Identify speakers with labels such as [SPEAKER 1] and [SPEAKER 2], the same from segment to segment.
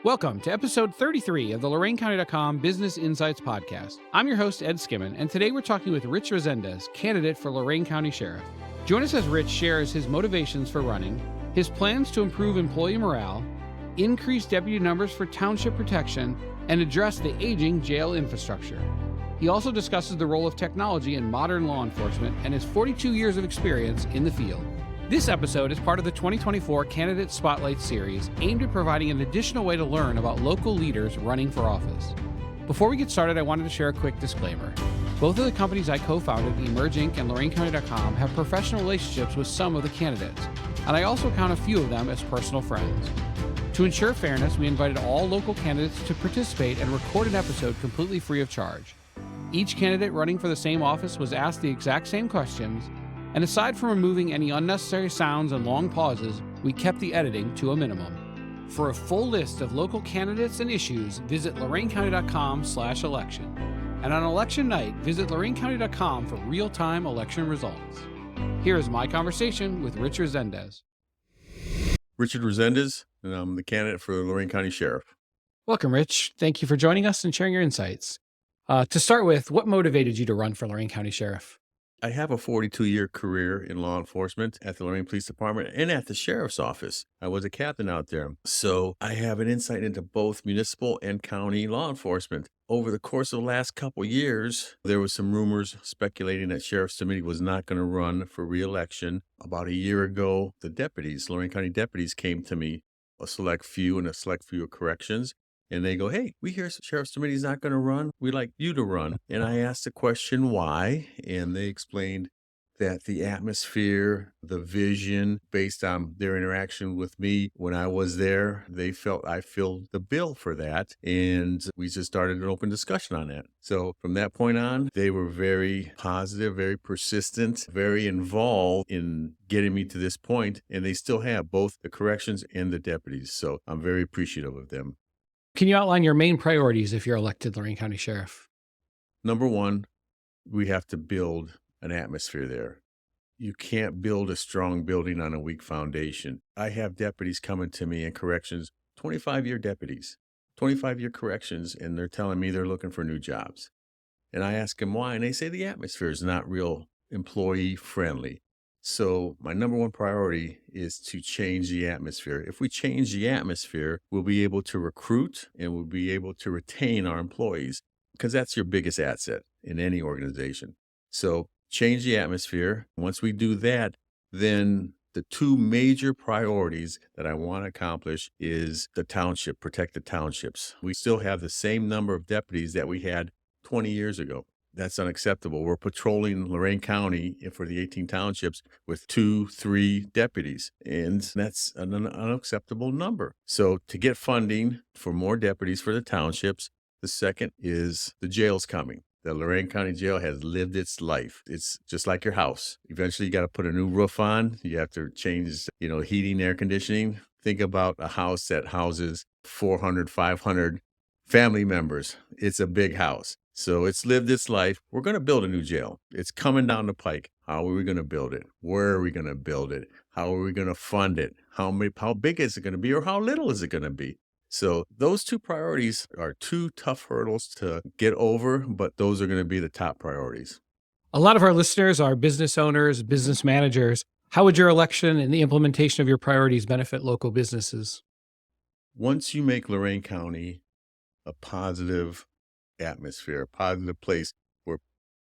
[SPEAKER 1] Welcome to episode 33 of the LorainCounty.com Business Insights Podcast. I'm your host, Ed Skimmon, and today we're talking with Rich Resendez, candidate for Lorain County Sheriff. Join us as Rich shares his motivations for running, his plans to improve employee morale, increase deputy numbers for township protection, and address the aging jail infrastructure. He also discusses the role of technology in modern law enforcement and his 42 years of experience in the field. This episode is part of the 2024 Candidate Spotlight Series aimed at providing an additional way to learn about local leaders running for office. Before we get started, I wanted to share a quick disclaimer. Both of the companies I co-founded, Emerge Inc. and LorainCounty.com, have professional relationships with some of the candidates, and I also count a few of them as personal friends. To ensure fairness, we invited all local candidates to participate and record an episode completely free of charge. Each candidate running for the same office was asked the exact same questions, and aside from removing any unnecessary sounds and long pauses, we kept the editing to a minimum. For a full list of local candidates and issues, visit loraincounty.com/election. And on election night, visit loraincounty.com for real-time election results. Here is my conversation with Rich Resendez.
[SPEAKER 2] Richard Resendez, and I'm the candidate for Lorain County Sheriff.
[SPEAKER 1] Welcome, Rich. Thank you for joining us and sharing your insights. To start with, what motivated you to run for Lorain County Sheriff?
[SPEAKER 2] I have a 42-year career in law enforcement at the Lorain Police Department and at the Sheriff's Office. I was a captain out there. So I have an insight into both municipal and county law enforcement. Over the course of the last couple years, there was some rumors speculating that Sheriff's Committee was not going to run for re-election. About a year ago, the deputies, Lorain County deputies, came to me, a select few of corrections. And they go, hey, we hear Sheriff's Committee is not going to run. We'd like you to run. And I asked the question, why? And they explained that the atmosphere, the vision, based on their interaction with me when I was there, they felt I filled the bill for that. And we just started an open discussion on that. So from that point on, they were very positive, very persistent, very involved in getting me to this point. And they still have both the corrections and the deputies. So I'm very appreciative of them.
[SPEAKER 1] Can you outline your main priorities if you're elected Lorain County Sheriff?
[SPEAKER 2] Number one, we have to build an atmosphere there. You can't build a strong building on a weak foundation. I have deputies coming to me in corrections, 25-year deputies, 25-year corrections, and they're telling me they're looking for new jobs. And I ask them why, and they say the atmosphere is not real employee friendly. So my number one priority is to change the atmosphere. If we change the atmosphere, we'll be able to recruit and we'll be able to retain our employees because that's your biggest asset in any organization. So change the atmosphere. Once we do that, then the two major priorities that I want to accomplish is the township, protect the townships. We still have the same number of deputies that we had 20 years ago. That's unacceptable. We're patrolling Lorain County for the 18 townships with 2-3 deputies, and that's an unacceptable number. So to get funding for more deputies for the townships, the second is the jail's coming. The Lorain County Jail has lived its life. It's just like your house. Eventually, you got to put a new roof on. You have to change, heating, air conditioning. Think about a house that houses 400, 500 family members. It's a big house. So it's lived its life. We're going to build a new jail. It's coming down the pike. How are we going to build it? Where are we going to build it? How are we going to fund it? How big is it going to be, or how little is it going to be? So those two priorities are two tough hurdles to get over, but those are going to be the top priorities.
[SPEAKER 1] A lot of our listeners are business owners, business managers. How would your election and the implementation of your priorities benefit local businesses?
[SPEAKER 2] Once you make Lorain County a positive atmosphere, a positive place where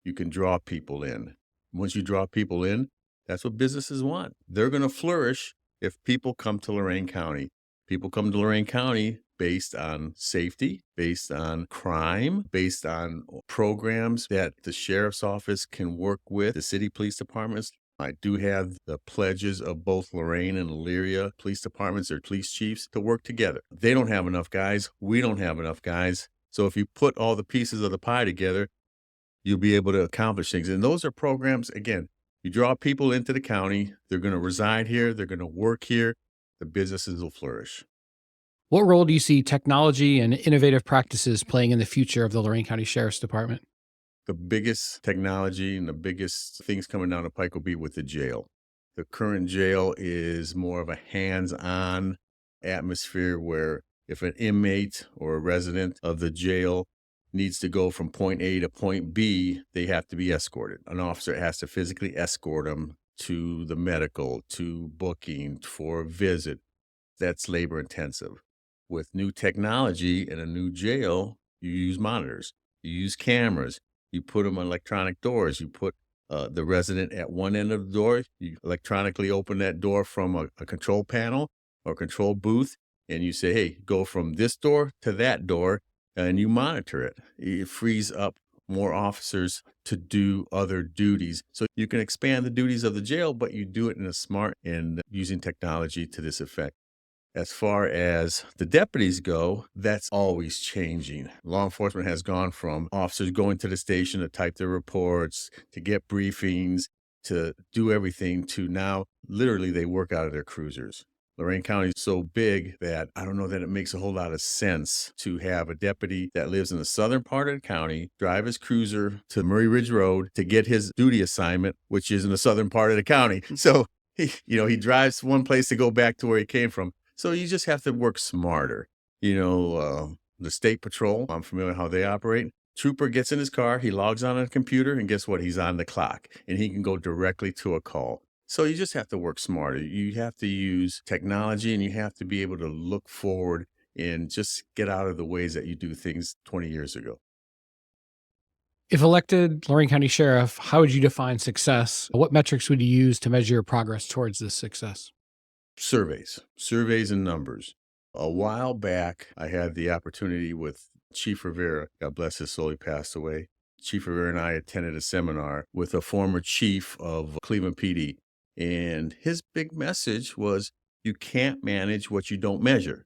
[SPEAKER 2] you can draw people in. Once you draw people in, that's what businesses want. They're going to flourish if people come to Lorain County. People come to Lorain County based on safety, based on crime, based on programs that the sheriff's office can work with, the city police departments. I do have the pledges of both Lorain and Elyria police departments or police chiefs to work together. They don't have enough guys. We don't have enough guys. So if you put all the pieces of the pie together, you'll be able to accomplish things. And those are programs, again, you draw people into the county, they're going to reside here, they're going to work here, the businesses will flourish.
[SPEAKER 1] What role do you see technology and innovative practices playing in the future of the Lorain County Sheriff's Department?
[SPEAKER 2] The biggest technology and the biggest things coming down the pike will be with the jail. The current jail is more of a hands-on atmosphere where If an inmate or a resident of the jail needs to go from point A to point B, they have to be escorted. An officer has to physically escort them to the medical, to booking for a visit. That's labor intensive. With new technology in a new jail, you use monitors, you use cameras, you put them on electronic doors. You put the resident at one end of the door, you electronically open that door from a control panel or control booth, and you say, hey, go from this door to that door, and you monitor it. It frees up more officers to do other duties. So you can expand the duties of the jail, but you do it in a smart and using technology to this effect. As far as the deputies go, that's always changing. Law enforcement has gone from officers going to the station to type their reports, to get briefings, to do everything, to now literally they work out of their cruisers. Lorain County is so big that I don't know that it makes a whole lot of sense to have a deputy that lives in the southern part of the county drive his cruiser to Murray Ridge Road to get his duty assignment, which is in the southern part of the county. So he drives one place to go back to where he came from. So you just have to work smarter. The state patrol, I'm familiar with how they operate. Trooper gets in his car, he logs on a computer, and guess what? He's on the clock, and he can go directly to a call. So you just have to work smarter. You have to use technology, and you have to be able to look forward and just get out of the ways that you do things 20 years ago.
[SPEAKER 1] If elected Lorain County Sheriff, how would you define success? What metrics would you use to measure your progress towards this success?
[SPEAKER 2] Surveys and numbers. A while back, I had the opportunity with Chief Rivera, God bless his soul, he passed away. Chief Rivera and I attended a seminar with a former chief of Cleveland PD. And his big message was, you can't manage what you don't measure.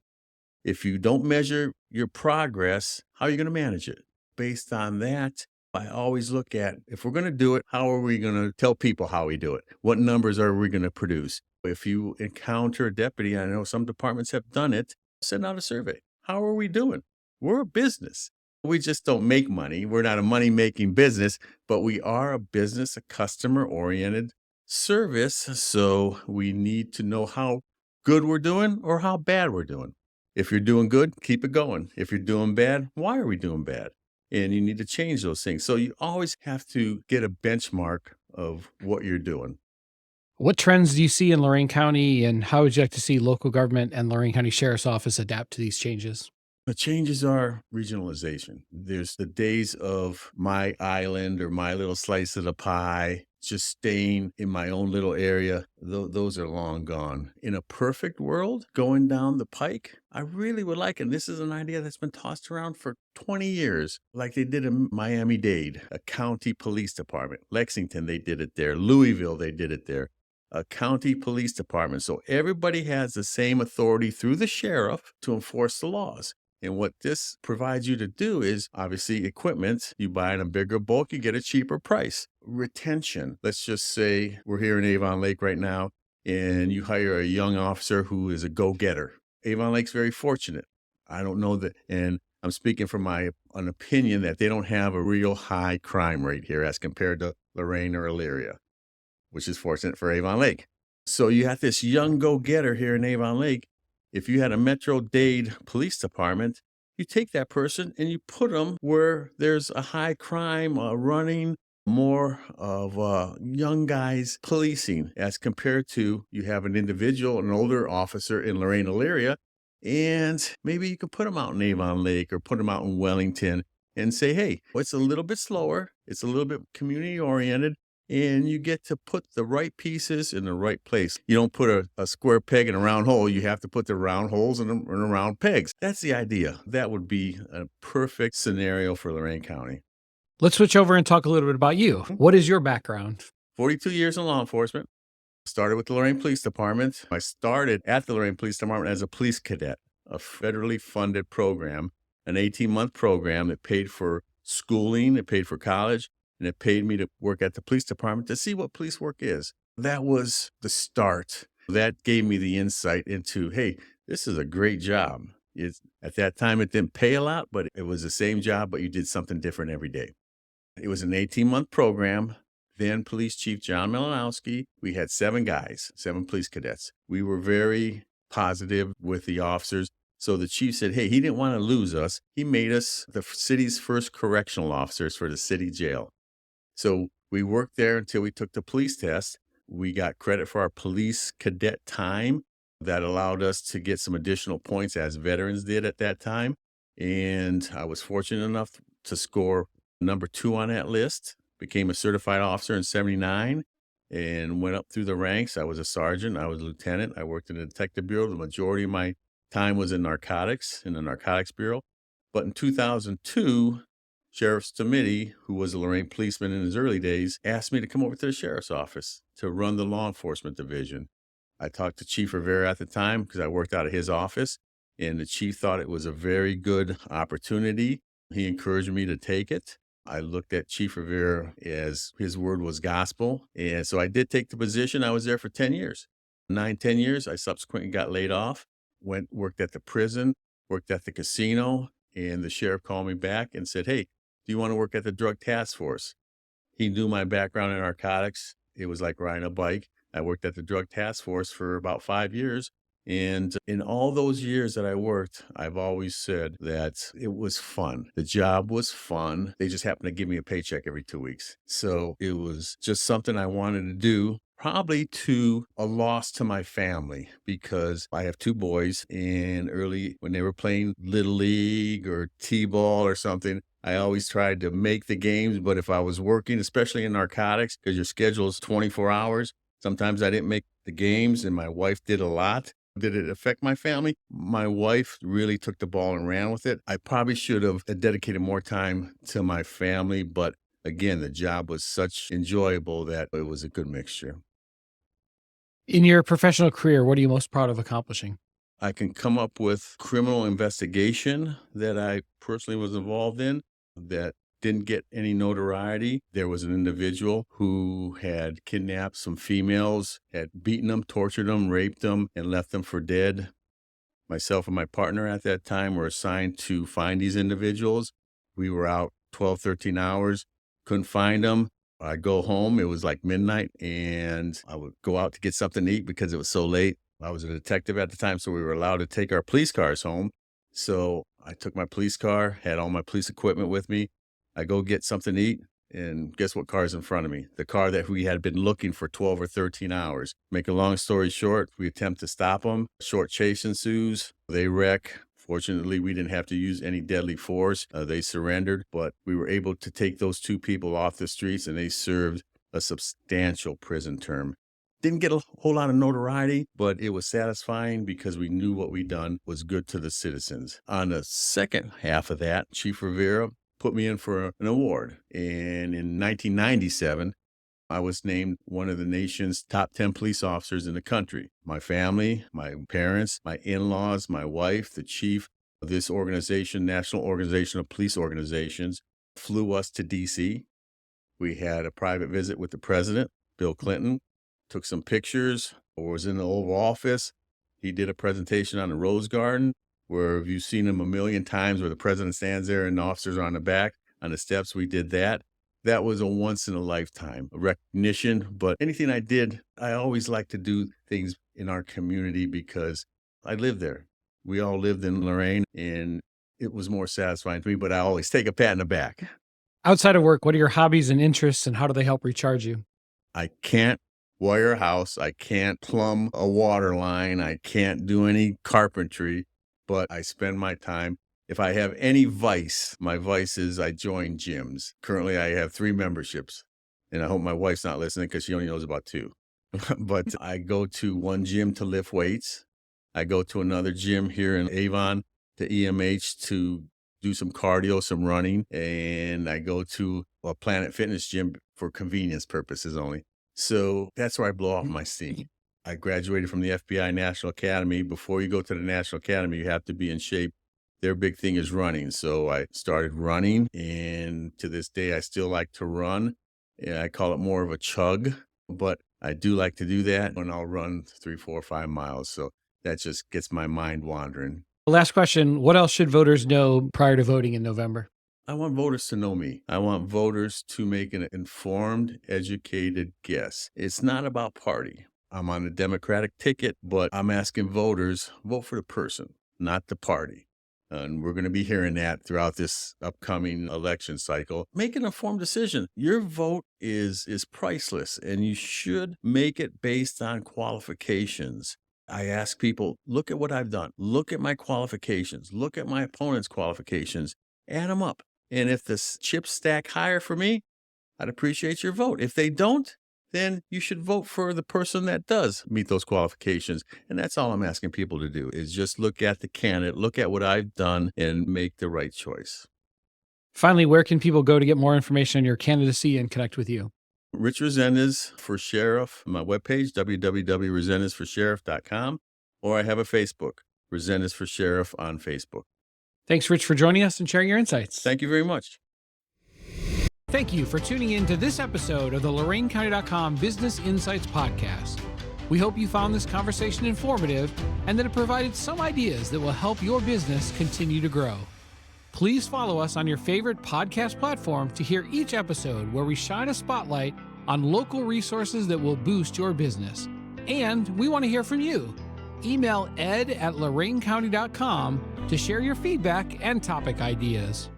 [SPEAKER 2] If you don't measure your progress, how are you going to manage it? Based on that, I always look at, if we're going to do it, how are we going to tell people how we do it? What numbers are we going to produce? If you encounter a deputy, I know some departments have done it, send out a survey. How are we doing? We're a business. We just don't make money. We're not a money-making business, but we are a business, a customer-oriented service. So we need to know how good we're doing or how bad we're doing. If you're doing good, keep it going. If you're doing bad, why are we doing bad? And you need to change those things. So you always have to get a benchmark of what you're doing.
[SPEAKER 1] What trends do you see in Lorain County, and how would you like to see local government and Lorain County Sheriff's Office adapt to these changes?
[SPEAKER 2] The changes are regionalization. There's the days of my island or my little slice of the pie, just staying in my own little area. Those are long gone. In a perfect world, going down the pike, I really would like, and this is an idea that's been tossed around for 20 years, like they did in Miami-Dade, a county police department. Lexington, they did it there. Louisville, they did it there. A county police department. So everybody has the same authority through the sheriff to enforce the laws. And what this provides you to do is obviously equipment. You buy in a bigger bulk, you get a cheaper price. Retention. Let's just say we're here in Avon Lake right now, and you hire a young officer who is a go-getter. Avon Lake's very fortunate. I don't know that, and I'm speaking from an opinion that they don't have a real high crime rate here as compared to Lorain or Elyria, which is fortunate for Avon Lake. So you have this young go-getter here in Avon Lake. If you had a Metro-Dade police department, you take that person and you put them where there's a high crime running, more of young guys policing as compared to you have an individual, an older officer in Lorain, Elyria, and maybe you could put them out in Avon Lake or put them out in Wellington and say, hey, it's a little bit slower. It's a little bit community-oriented. And you get to put the right pieces in the right place. You don't put a square peg in a round hole. You have to put the round holes in the round pegs. That's the idea. That would be a perfect scenario for Lorain County.
[SPEAKER 1] Let's switch over and talk a little bit about you. What is your background?
[SPEAKER 2] 42 years in law enforcement. Started with the Lorain Police Department. I started at the Lorain Police Department as a police cadet, a federally funded program, an 18-month program that paid for schooling, it paid for college, and it paid me to work at the police department to see what police work is. That was the start. That gave me the insight into, hey, this is a great job. At that time, it didn't pay a lot, but it was the same job, but you did something different every day. It was an 18-month program. Then Police Chief John Malinowski, we had 7 guys, 7 police cadets. We were very positive with the officers. So the chief said, hey, he didn't want to lose us. He made us the city's first correctional officers for the city jail. So we worked there until we took the police test. We got credit for our police cadet time that allowed us to get some additional points as veterans did at that time. And I was fortunate enough to score number 2 on that list, became a certified officer in 79 and went up through the ranks. I was a sergeant. I was a lieutenant. I worked in the detective bureau. The majority of my time was in narcotics, in the narcotics bureau. But in 2002, Sheriff Stamidi, who was a Lorain policeman in his early days, asked me to come over to the sheriff's office to run the law enforcement division. I talked to Chief Rivera at the time because I worked out of his office, and the chief thought it was a very good opportunity. He encouraged me to take it. I looked at Chief Rivera as his word was gospel, and so I did take the position. I was there for 10 years. 10 years. I subsequently got laid off, worked at the prison, worked at the casino, and the sheriff called me back and said, hey, do you want to work at the drug task force? He knew my background in narcotics. It was like riding a bike. I worked at the drug task force for about 5 years. And in all those years that I worked, I've always said that it was fun. The job was fun. They just happened to give me a paycheck every 2 weeks. So it was just something I wanted to do, probably to a loss to my family, because I have 2 boys, and early when they were playing Little League or T-ball or something, I always tried to make the games. But if I was working, especially in narcotics, because your schedule is 24 hours, sometimes I didn't make the games, and my wife did a lot. Did it affect my family? My wife really took the ball and ran with it. I probably should have dedicated more time to my family, but again, the job was such enjoyable that it was a good mixture.
[SPEAKER 1] In your professional career, what are you most proud of accomplishing?
[SPEAKER 2] I can come up with criminal investigation that I personally was involved in that didn't get any notoriety. There was an individual who had kidnapped some females, had beaten them, tortured them, raped them, and left them for dead. Myself and my partner at that time were assigned to find these individuals. We were out 12, 13 hours, couldn't find them. I'd go home. It was like midnight, and I would go out to get something to eat because it was so late. I was a detective at the time, so we were allowed to take our police cars home. So I took my police car, had all my police equipment with me. I go get something to eat, and guess what car's in front of me? The car that we had been looking for 12 or 13 hours. Make a long story short, we attempt to stop them. Short chase ensues. They wreck. Fortunately, we didn't have to use any deadly force. They surrendered, but we were able to take those 2 people off the streets, and they served a substantial prison term. Didn't get a whole lot of notoriety, but it was satisfying because we knew what we'd done was good to the citizens. On the second half of that, Chief Rivera put me in for an award. And in 1997, I was named one of the nation's top 10 police officers in the country. My family, my parents, my in-laws, my wife, the chief of this organization, National Organization of Police Organizations, flew us to D.C. We had a private visit with the president, Bill Clinton, took some pictures, was in the Oval Office. He did a presentation on the Rose Garden, where you've seen him a million times, where the president stands there and the officers are on the back, on the steps. We did that. That was a once in a lifetime recognition. But anything I did, I always like to do things in our community because I lived there. We all lived in Lorain, and it was more satisfying to me, but I always take a pat in the back.
[SPEAKER 1] Outside of work, what are your hobbies and interests, and how do they help recharge you?
[SPEAKER 2] I can't wire a house. I can't plumb a water line. I can't do any carpentry, but I spend my time. If I have any vice, my vice is I join gyms. Currently, I have 3 memberships, and I hope my wife's not listening because she only knows about 2. But I go to one gym to lift weights. I go to another gym here in Avon, to EMH, to do some cardio, some running, and I go to a Planet Fitness gym for convenience purposes only. So that's where I blow off my steam. I graduated from the FBI National Academy. Before you go to the National Academy, you have to be in shape. Their big thing is running. So I started running, and to this day, I still like to run. And I call it more of a chug, but I do like to do that, and I'll run 3, 4, 5 miles. So that just gets my mind wandering.
[SPEAKER 1] Last question. What else should voters know prior to voting in November?
[SPEAKER 2] I want voters to know me. I want voters to make an informed, educated guess. It's not about party. I'm on the Democratic ticket, but I'm asking voters, vote for the person, not the party. And we're going to be hearing that throughout this upcoming election cycle. Make an informed decision. Your vote is priceless, and you should make it based on qualifications. I ask people, look at what I've done. Look at my qualifications. Look at my opponent's qualifications. Add them up. And if the chips stack higher for me, I'd appreciate your vote. If they don't, then you should vote for the person that does meet those qualifications. And that's all I'm asking people to do, is just look at the candidate, look at what I've done, and make the right choice.
[SPEAKER 1] Finally, where can people go to get more information on your candidacy and connect with you?
[SPEAKER 2] Rich Resendez for Sheriff, my webpage, www.resendezforsheriff.com, or I have a Facebook, Resendez for Sheriff on Facebook.
[SPEAKER 1] Thanks, Rich, for joining us and sharing your insights.
[SPEAKER 2] Thank you very much.
[SPEAKER 1] Thank you for tuning in to this episode of the LorainCounty.com Business Insights Podcast. We hope you found this conversation informative and that it provided some ideas that will help your business continue to grow. Please follow us on your favorite podcast platform to hear each episode where we shine a spotlight on local resources that will boost your business. And we want to hear from you. Email ed@loraincounty.com to share your feedback and topic ideas.